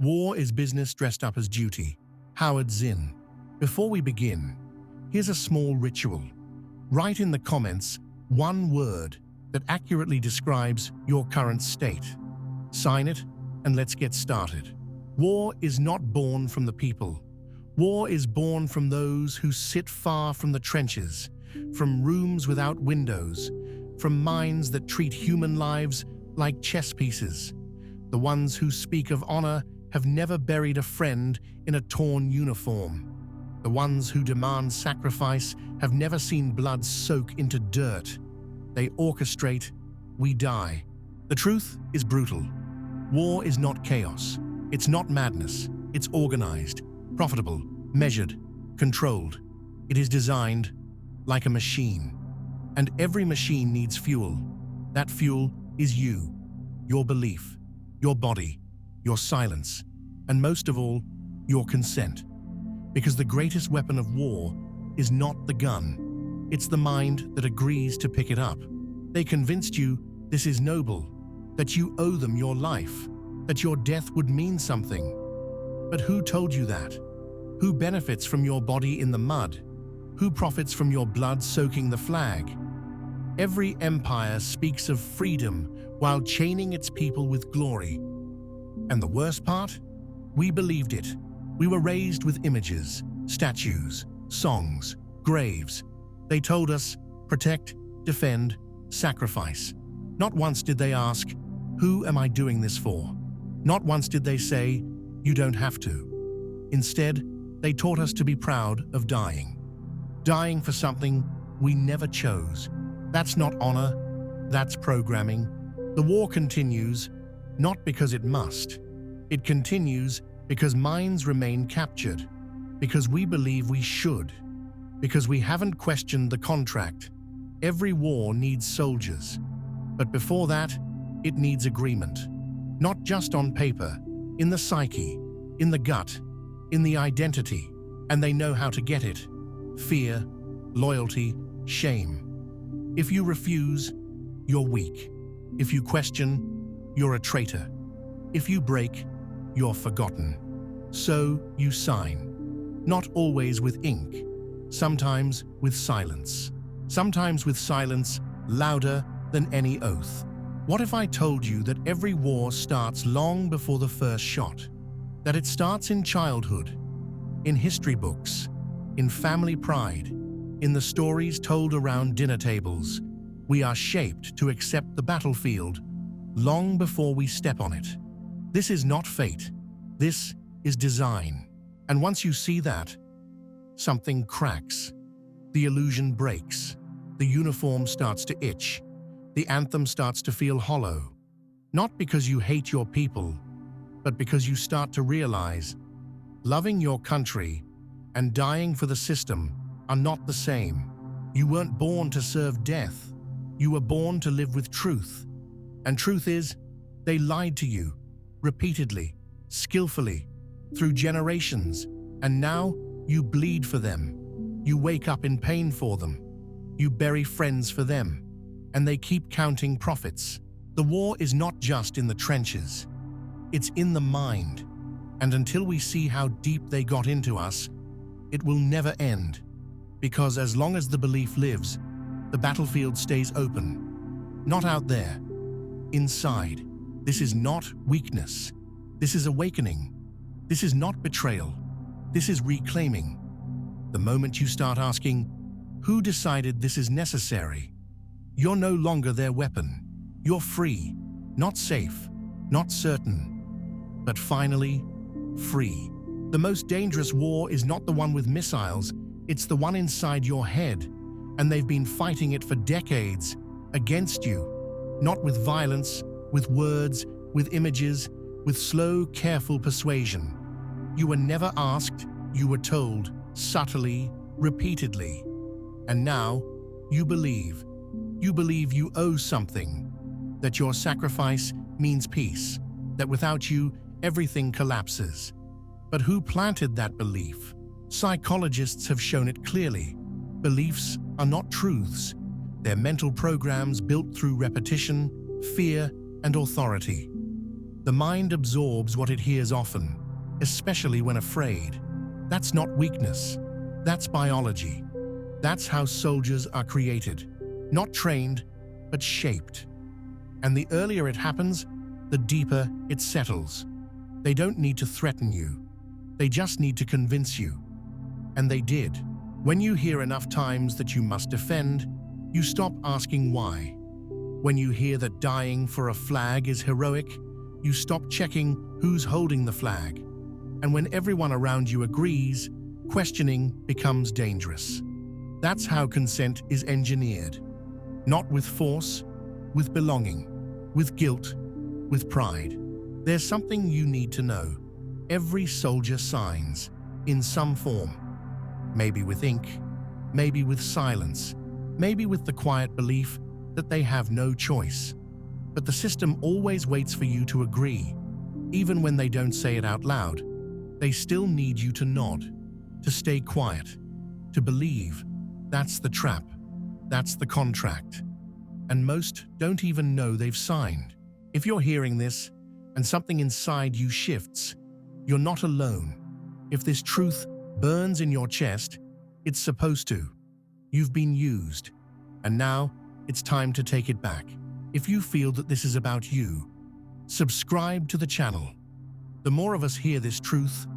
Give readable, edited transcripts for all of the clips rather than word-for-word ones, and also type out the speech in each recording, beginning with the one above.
War is business dressed up as duty. Howard Zinn. Before we begin, here's a small ritual. Write in the comments one word that accurately describes your current state. Sign it, and let's get started. War is not born from the people. War is born from those who sit far from the trenches, from rooms without windows, from minds that treat human lives like chess pieces. The ones who speak of honor have never buried a friend in a torn uniform. The ones who demand sacrifice have never seen blood soak into dirt. They orchestrate, we die. The truth is brutal. War is not chaos. It's not madness. It's organized, profitable, measured, controlled. It is designed like a machine. And every machine needs fuel. That fuel is you, your belief, your body, your silence, and most of all, your consent. Because the greatest weapon of war is not the gun. It's the mind that agrees to pick it up. They convinced you this is noble, that you owe them your life, that your death would mean something. But who told you that? Who benefits from your body in the mud? Who profits from your blood soaking the flag? Every empire speaks of freedom while chaining its people with glory. And the worst part? We believed it. We were raised with images, statues, songs, graves. They told us, protect, defend, sacrifice. Not once did they ask, who am I doing this for? Not once did they say, you don't have to. Instead, they taught us to be proud of dying. Dying for something we never chose. That's not honor, that's programming. The war continues, not because it must. It continues because minds remain captured, because we believe we should, because we haven't questioned the contract. Every war needs soldiers, but before that, it needs agreement. Not just on paper, in the psyche, in the gut, in the identity, and they know how to get it. Fear, loyalty, shame. If you refuse, you're weak. If you question, you're a traitor. If you break, you're forgotten. So you sign. Not always with ink. Sometimes with silence. Sometimes with silence louder than any oath. What if I told you that every war starts long before the first shot? That it starts in childhood, in history books, in family pride, in the stories told around dinner tables. We are shaped to accept the battlefield long before we step on it. This is not fate. This is design. And once you see that, something cracks. The illusion breaks. The uniform starts to itch. The anthem starts to feel hollow. Not because you hate your people, but because you start to realize loving your country and dying for the system are not the same. You weren't born to serve death. You were born to live with truth. And truth is, they lied to you, repeatedly, skillfully, through generations, and now you bleed for them. You wake up in pain for them. You bury friends for them, and they keep counting profits. The war is not just in the trenches. It's in the mind. And until we see how deep they got into us, it will never end. Because as long as the belief lives, the battlefield stays open. Not out there. Inside. This is not weakness. This is awakening. This is not betrayal. This is reclaiming. The moment you start asking, who decided this is necessary? You're no longer their weapon. You're free. Not safe. Not certain. But finally, free. The most dangerous war is not the one with missiles, it's the one inside your head, and they've been fighting it for decades, against you. Not with violence, with words, with images, with slow, careful persuasion. You were never asked, you were told, subtly, repeatedly. And now, you believe. You believe you owe something, that your sacrifice means peace, that without you, everything collapses. But who planted that belief? Psychologists have shown it clearly. Beliefs are not truths. They're mental programs built through repetition, fear, and authority. The mind absorbs what it hears often, especially when afraid. That's not weakness. That's biology. That's how soldiers are created. Not trained, but shaped. And the earlier it happens, the deeper it settles. They don't need to threaten you. They just need to convince you. And they did. When you hear enough times that you must defend, you stop asking why. When you hear that dying for a flag is heroic, you stop checking who's holding the flag. And when everyone around you agrees, questioning becomes dangerous. That's how consent is engineered. Not with force, with belonging, with guilt, with pride. There's something you need to know. Every soldier signs, in some form. Maybe with ink, maybe with silence, maybe with the quiet belief that they have no choice. But the system always waits for you to agree. Even when they don't say it out loud, they still need you to nod, to stay quiet, to believe. That's the trap. That's the contract. And most don't even know they've signed. If you're hearing this and something inside you shifts, you're not alone. If this truth burns in your chest, it's supposed to. You've been used, and now it's time to take it back. If you feel that this is about you, subscribe to the channel. The more of us hear this truth,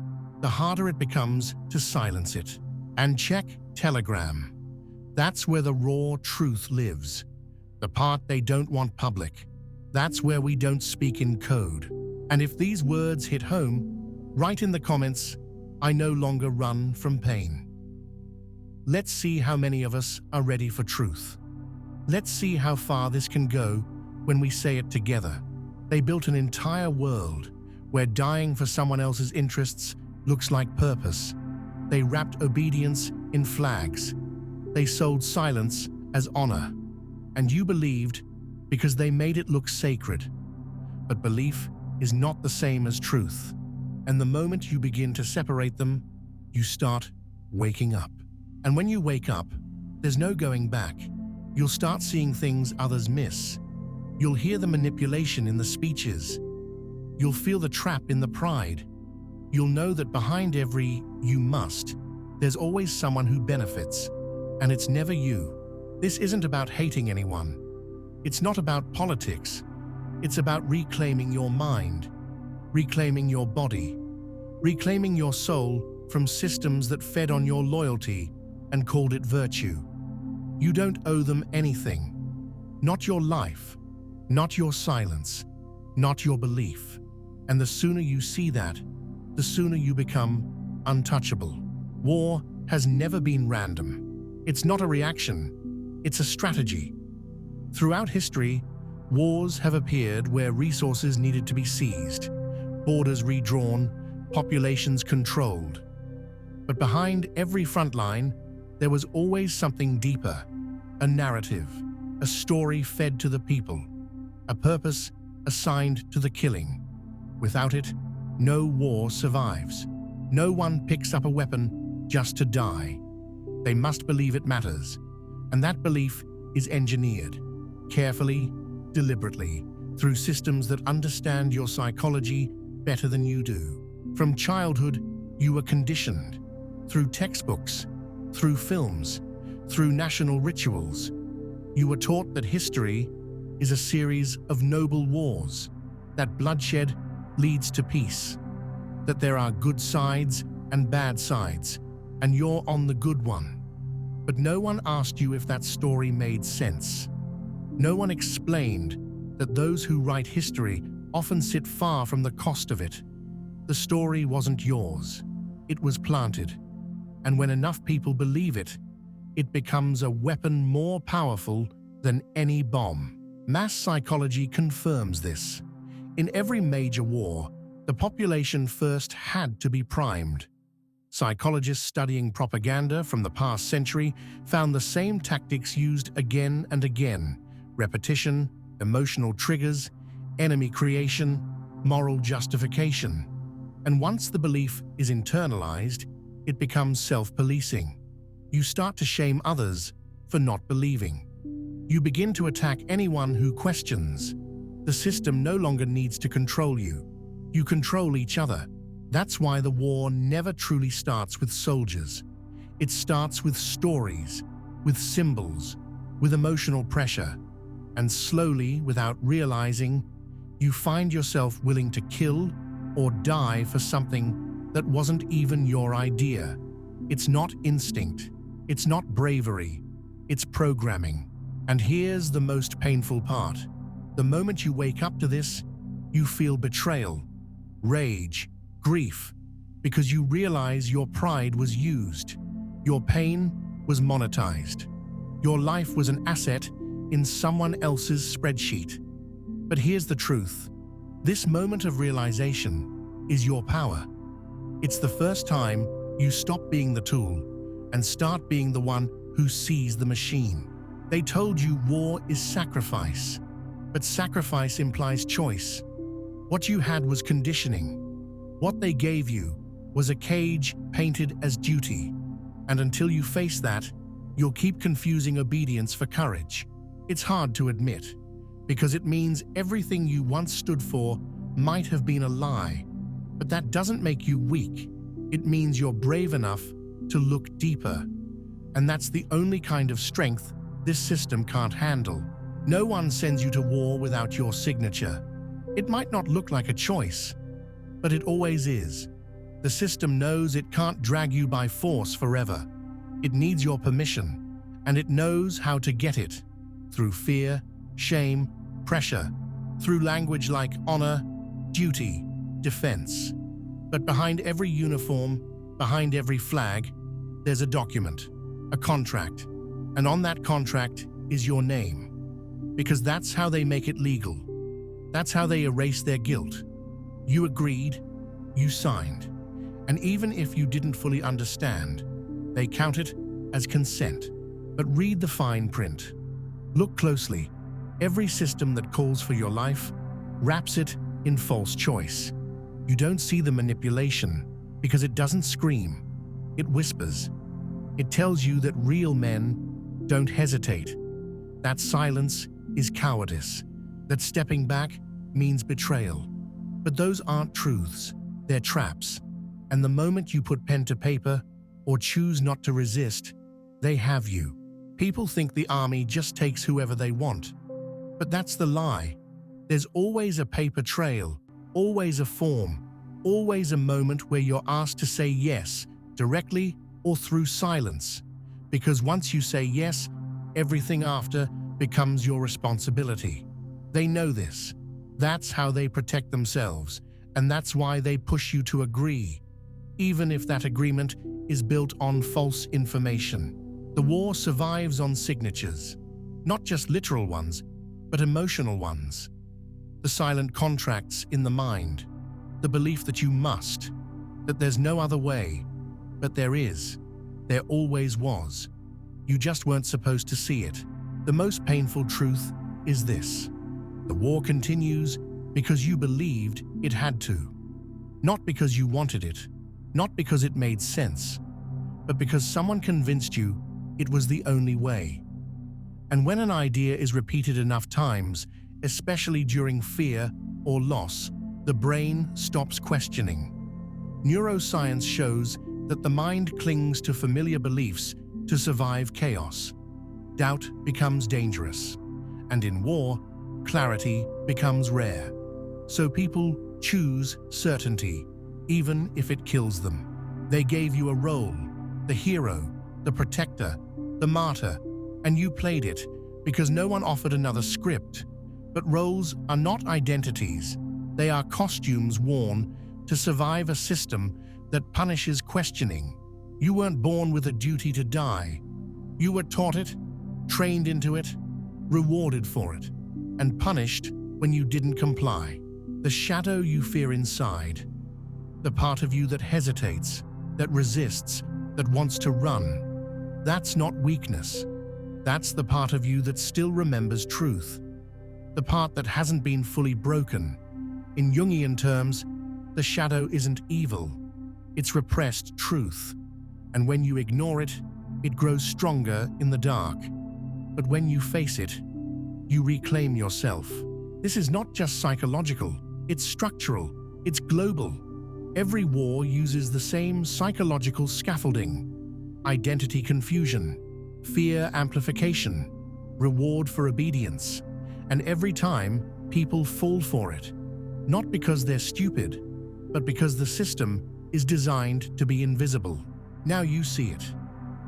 the harder it becomes to silence it. And check Telegram. That's where the raw truth lives. The part they don't want public. That's where we don't speak in code. And if these words hit home, write in the comments, "I no longer run from pain." Let's see how many of us are ready for truth. Let's see how far this can go when we say it together. They built an entire world where dying for someone else's interests looks like purpose. They wrapped obedience in flags. They sold silence as honor. And you believed because they made it look sacred. But belief is not the same as truth. And the moment you begin to separate them, you start waking up. And when you wake up, there's no going back. You'll start seeing things others miss. You'll hear the manipulation in the speeches. You'll feel the trap in the pride. You'll know that behind every "you must," there's always someone who benefits. And it's never you. This isn't about hating anyone. It's not about politics. It's about reclaiming your mind, reclaiming your body, reclaiming your soul from systems that fed on your loyalty and called it virtue. You don't owe them anything. Not your life, not your silence, not your belief. And the sooner you see that, the sooner you become untouchable. War has never been random. It's not a reaction, it's a strategy. Throughout history, wars have appeared where resources needed to be seized, borders redrawn, populations controlled. But behind every front line, there was always something deeper, a narrative, a story fed to the people, a purpose assigned to the killing. Without it, no war survives. No one picks up a weapon just to die. They must believe it matters, and that belief is engineered, carefully, deliberately, through systems that understand your psychology better than you do. From childhood, you were conditioned, through textbooks, through films, through national rituals. You were taught that history is a series of noble wars, that bloodshed leads to peace, that there are good sides and bad sides, and you're on the good one. But no one asked you if that story made sense. No one explained that those who write history often sit far from the cost of it. The story wasn't yours. It was planted. And when enough people believe it, it becomes a weapon more powerful than any bomb. Mass psychology confirms this. In every major war, the population first had to be primed. Psychologists studying propaganda from the past century found the same tactics used again and again: repetition, emotional triggers, enemy creation, moral justification. And once the belief is internalized, it becomes self-policing. You start to shame others for not believing. You begin to attack anyone who questions. The system no longer needs to control you. You control each other. That's why the war never truly starts with soldiers. It starts with stories, with symbols, with emotional pressure. And slowly, without realizing, you find yourself willing to kill or die for something that wasn't even your idea. It's not instinct. It's not bravery. It's programming. And here's the most painful part. The moment you wake up to this, you feel betrayal, rage, grief, because you realize your pride was used. Your pain was monetized. Your life was an asset in someone else's spreadsheet. But here's the truth. This moment of realization is your power. It's the first time you stop being the tool and start being the one who sees the machine. They told you war is sacrifice, but sacrifice implies choice. What you had was conditioning. What they gave you was a cage painted as duty. And until you face that, you'll keep confusing obedience for courage. It's hard to admit, because it means everything you once stood for might have been a lie. But that doesn't make you weak. It means you're brave enough to look deeper. And that's the only kind of strength this system can't handle. No one sends you to war without your signature. It might not look like a choice, but it always is. The system knows it can't drag you by force forever. It needs your permission, and it knows how to get it. Through fear, shame, pressure, through language like honor, duty, defense. But behind every uniform, behind every flag, there's a document, a contract. And on that contract is your name. Because that's how they make it legal. That's how they erase their guilt. You agreed, you signed. And even if you didn't fully understand, they count it as consent. But read the fine print. Look closely. Every system that calls for your life wraps it in false choice. You don't see the manipulation because it doesn't scream. It whispers. It tells you that real men don't hesitate. That silence is cowardice. That stepping back means betrayal. But those aren't truths. They're traps. And the moment you put pen to paper or choose not to resist, they have you. People think the army just takes whoever they want. But that's the lie. There's always a paper trail, always a form, always a moment where you're asked to say yes, directly or through silence. Because once you say yes, everything after becomes your responsibility. They know this. That's how they protect themselves, and that's why they push you to agree, even if that agreement is built on false information. The war survives on signatures, not just literal ones, but emotional ones. The silent contracts in the mind, the belief that you must, that there's no other way, but there is. There always was. You just weren't supposed to see it. The most painful truth is this. The war continues because you believed it had to. Not because you wanted it, not because it made sense, but because someone convinced you it was the only way. And when an idea is repeated enough times, especially during fear or loss, the brain stops questioning. Neuroscience shows that the mind clings to familiar beliefs to survive chaos. Doubt becomes dangerous, and in war, clarity becomes rare. So people choose certainty, even if it kills them. They gave you a role, the hero, the protector, the martyr, and you played it because no one offered another script. But roles are not identities. They are costumes worn to survive a system that punishes questioning. You weren't born with a duty to die. You were taught it, trained into it, rewarded for it, and punished when you didn't comply. The shadow you fear inside, the part of you that hesitates, that resists, that wants to run, that's not weakness. That's the part of you that still remembers truth, the part that hasn't been fully broken. In Jungian terms, the shadow isn't evil, it's repressed truth. And when you ignore it, it grows stronger in the dark. But when you face it, you reclaim yourself. This is not just psychological, it's structural, it's global. Every war uses the same psychological scaffolding: identity confusion, fear amplification, reward for obedience. And every time, people fall for it. Not because they're stupid, but because the system is designed to be invisible. Now you see it.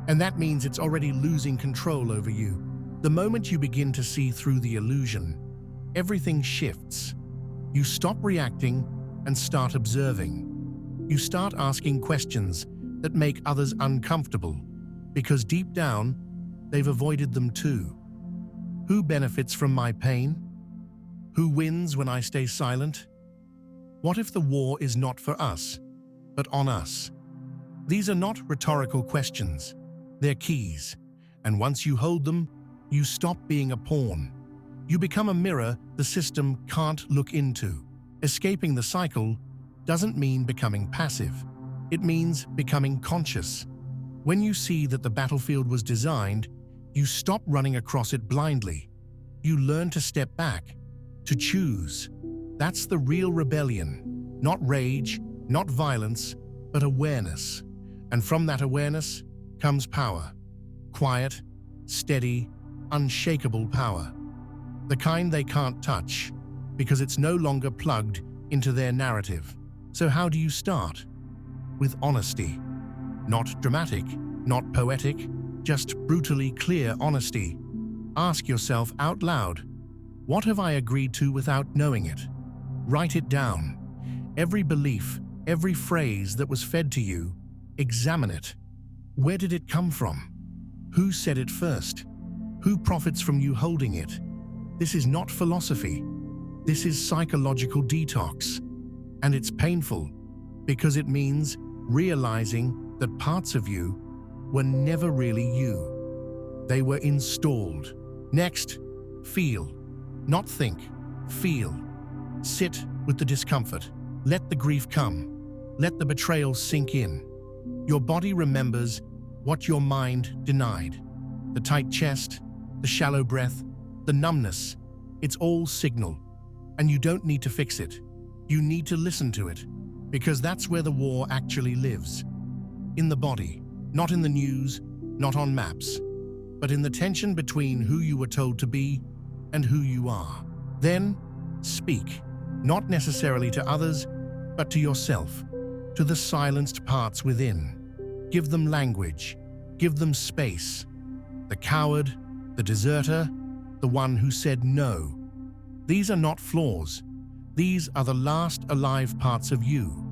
And that means it's already losing control over you. The moment you begin to see through the illusion, everything shifts. You stop reacting and start observing. You start asking questions that make others uncomfortable, because deep down, they've avoided them too. Who benefits from my pain? Who wins when I stay silent? What if the war is not for us, but on us? These are not rhetorical questions. They're keys. And once you hold them, you stop being a pawn. You become a mirror the system can't look into. Escaping the cycle doesn't mean becoming passive. It means becoming conscious. When you see that the battlefield was designed, you stop running across it blindly. You learn to step back, to choose. That's the real rebellion. Not rage, not violence, but awareness. And from that awareness comes power. Quiet, steady, unshakable power. The kind they can't touch, because it's no longer plugged into their narrative. So how do you start? With honesty. Not dramatic, not poetic, just brutally clear honesty. Ask yourself out loud, what have I agreed to without knowing it? Write it down. Every belief, every phrase that was fed to you, examine it. Where did it come from? Who said it first? Who profits from you holding it? This is not philosophy. This is psychological detox. And it's painful because it means realizing that parts of you were never really you. They were installed. Next, feel. Not think, feel. Sit with the discomfort. Let the grief come. Let the betrayal sink in. Your body remembers what your mind denied. The tight chest, the shallow breath, the numbness. It's all signal. And you don't need to fix it. You need to listen to it, because that's where the war actually lives. In the body, not in the news, not on maps, but in the tension between who you were told to be and who you are. Then, speak, not necessarily to others, but to yourself, to the silenced parts within. Give them language, give them space. The coward, the deserter, the one who said no. These are not flaws. These are the last alive parts of you,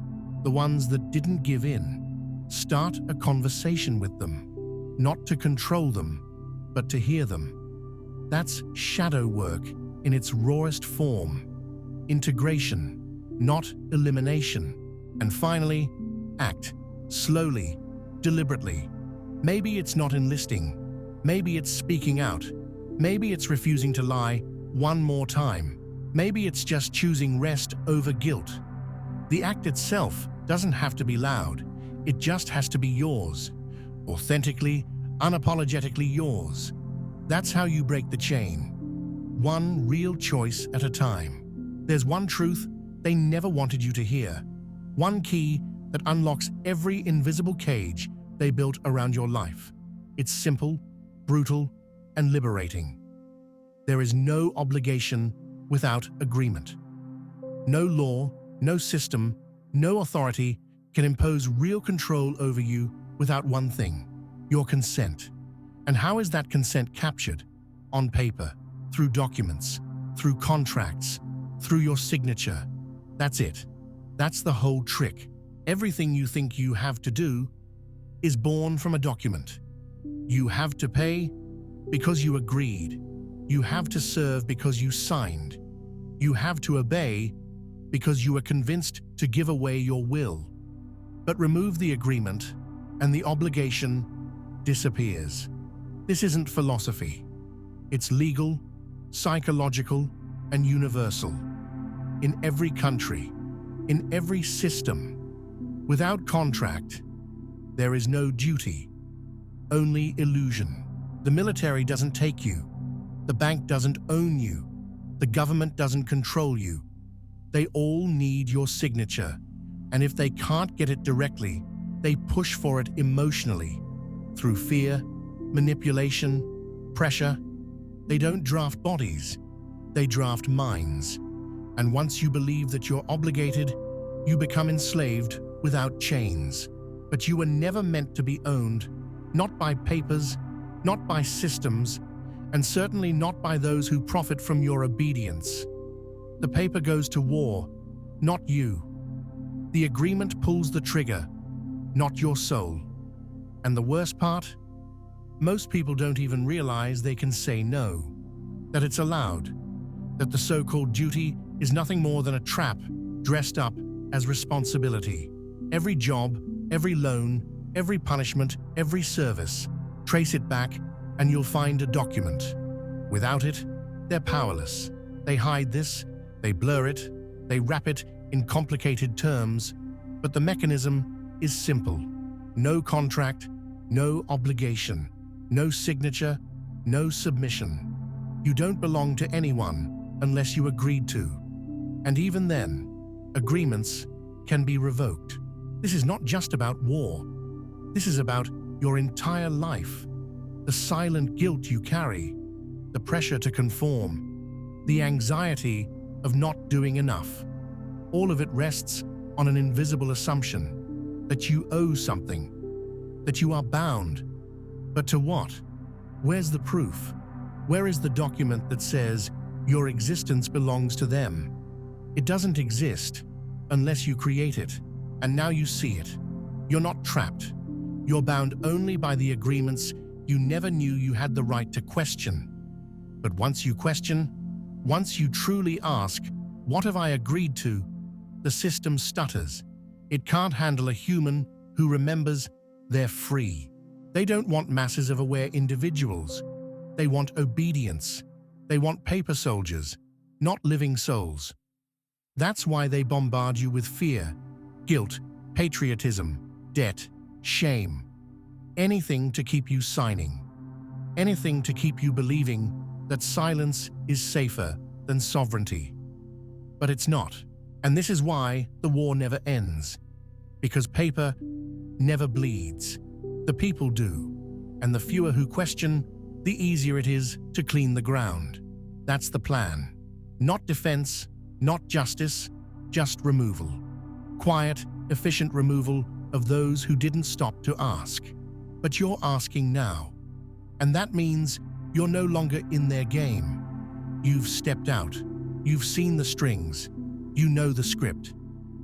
the ones that didn't give in. Start a conversation with them, not to control them, but to hear them. That's shadow work in its rawest form. Integration, not elimination. And finally, act, slowly, deliberately. Maybe it's not enlisting. Maybe it's speaking out. Maybe it's refusing to lie one more time. Maybe it's just choosing rest over guilt. The act itself doesn't have to be loud. It just has to be yours. Authentically, unapologetically yours. That's how you break the chain. One real choice at a time. There's one truth they never wanted you to hear. One key that unlocks every invisible cage they built around your life. It's simple, brutal, and liberating. There is no obligation without agreement. No law, no system, no authority can impose real control over you without one thing: your consent. And how is that consent captured? On paper, through documents, through contracts, through your signature. That's it. That's the whole trick. Everything you think you have to do is born from a document. You have to pay because you agreed. You have to serve because you signed. You have to obey because you were convinced to give away your will. But remove the agreement and the obligation disappears. This isn't philosophy. It's legal, psychological, and universal. In every country, in every system. Without contract, there is no duty, only illusion. The military doesn't take you. The bank doesn't own you. The government doesn't control you. They all need your signature. And if they can't get it directly, they push for it emotionally. Through fear, manipulation, pressure. They don't draft bodies. They draft minds. And once you believe that you're obligated, you become enslaved without chains. But you were never meant to be owned, not by papers, not by systems, and certainly not by those who profit from your obedience. The paper goes to war, not you. The agreement pulls the trigger, not your soul. And the worst part? Most people don't even realize they can say no, that it's allowed, that the so-called duty is nothing more than a trap dressed up as responsibility. Every job, every loan, every punishment, every service, trace it back and you'll find a document. Without it, they're powerless. They hide this, they blur it, they wrap it in complicated terms, but the mechanism is simple. No contract, no obligation, no signature, no submission. You don't belong to anyone unless you agreed to. And even then, agreements can be revoked. This is not just about war. This is about your entire life. The silent guilt you carry, the pressure to conform, the anxiety of not doing enough. All of it rests on an invisible assumption that you owe something, that you are bound. But to what? Where's the proof? Where is the document that says your existence belongs to them? It doesn't exist unless you create it, and now you see it. You're not trapped. You're bound only by the agreements you never knew you had the right to question. But once you question, once you truly ask, "What have I agreed to?" the system stutters. It can't handle a human who remembers they're free. They don't want masses of aware individuals. They want obedience. They want paper soldiers, not living souls. That's why they bombard you with fear, guilt, patriotism, debt, shame. Anything to keep you signing. Anything to keep you believing that silence is safer than sovereignty. But it's not. And this is why the war never ends. Because paper never bleeds. The people do. And the fewer who question, the easier it is to clean the ground. That's the plan. Not defense, not justice, just removal. Quiet, efficient removal of those who didn't stop to ask. But you're asking now. And that means you're no longer in their game. You've stepped out. You've seen the strings. You know the script.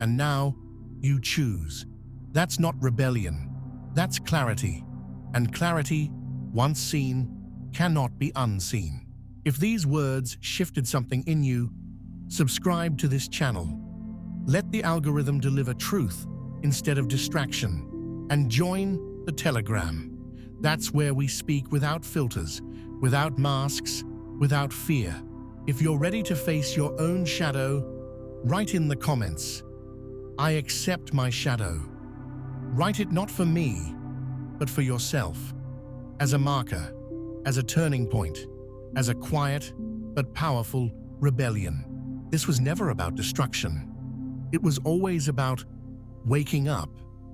And now you choose. That's not rebellion. That's clarity. And clarity, once seen, cannot be unseen. If these words shifted something in you, subscribe to this channel. Let the algorithm deliver truth instead of distraction. And join the Telegram. That's where we speak without filters, without masks, without fear. If you're ready to face your own shadow, write in the comments, "I accept my shadow." Write it not for me, but for yourself. As a marker, as a turning point, as a quiet but powerful rebellion. This was never about destruction. It was always about waking up.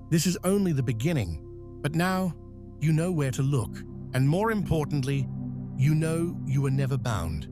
This is only the beginning, but now you know where to look. And more importantly, you know you were never bound.